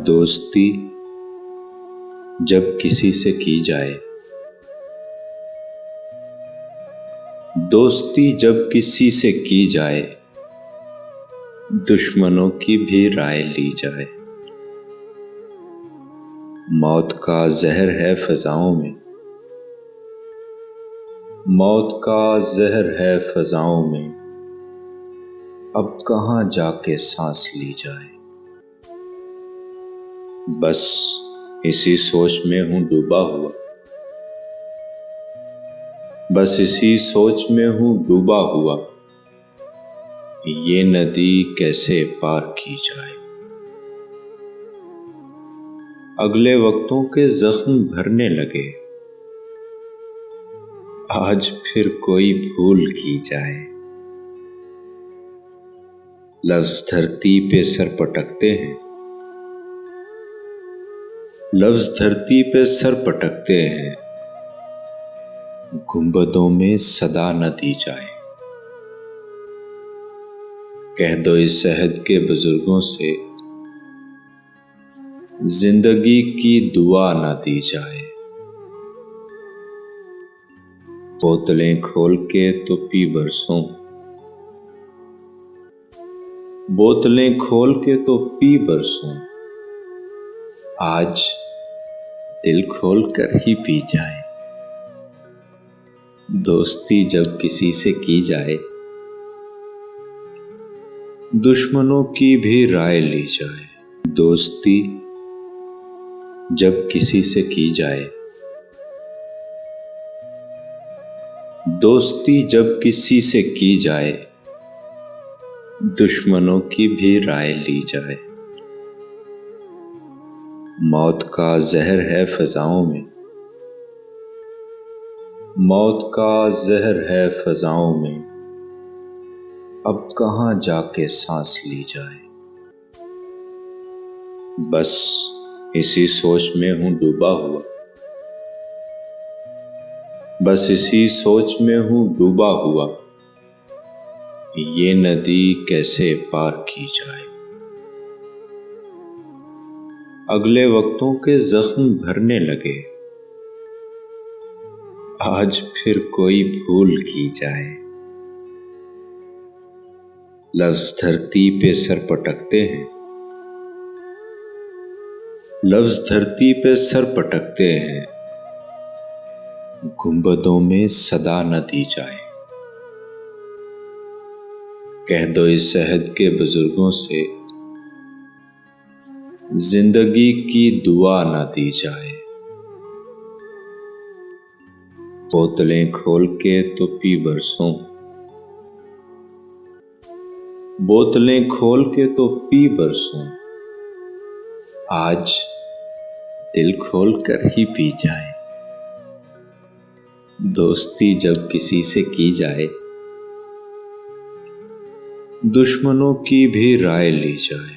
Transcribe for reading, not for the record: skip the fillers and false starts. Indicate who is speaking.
Speaker 1: दोस्ती जब किसी से की जाए, दोस्ती जब किसी से की जाए, दुश्मनों की भी राय ली जाए। मौत का जहर है फ़ज़ाओं में, मौत का जहर है फ़ज़ाओं में, अब कहाँ जाके सांस ली जाए। बस इसी सोच में हूँ डूबा हुआ, बस इसी सोच में हूँ डूबा हुआ, ये नदी कैसे पार की जाए। अगले वक्तों के जख्म भरने लगे, आज फिर कोई भूल की जाए। लफ्ज़ धरती पे सर पटकते हैं, लफ्ज़ धरती पे सर पटकते हैं, गुंबदों में सदा न दी जाए। कह दो इस सहद के बुजुर्गों से, जिंदगी की दुआ न दी जाए। बोतलें खोल के तो पी बरसों, बोतलें खोल के तो पी बरसों, आज दिल खोल कर ही पी जाए। दोस्ती जब किसी से की जाए, दुश्मनों की भी राय ली जाए। दोस्ती जब किसी से की जाए, दोस्ती जब किसी से की जाए, दुश्मनों की भी राय ली जाए। मौत का जहर है फ़ज़ाओं में, मौत का जहर है फ़ज़ाओं में, अब कहाँ जाके सांस ली जाए। बस इसी सोच में हूँ डूबा हुआ, बस इसी सोच में हूँ डूबा हुआ, ये नदी कैसे पार की जाए। अगले वक्तों के जख्म भरने लगे, आज फिर कोई भूल की जाए। लफ्ज़ धरती पे सर पटकते हैं, लफ्ज़ धरती पे सर पटकते हैं, गुंबदों में सदा न दी जाए। कह दो इस सहद के बुजुर्गों से, जिंदगी की दुआ न दी जाए। बोतलें खोल के तो पी बरसों, बोतलें खोल के तो पी बरसों, आज दिल खोल कर ही पी जाए। दोस्ती जब किसी से की जाए, दुश्मनों की भी राय ली जाए।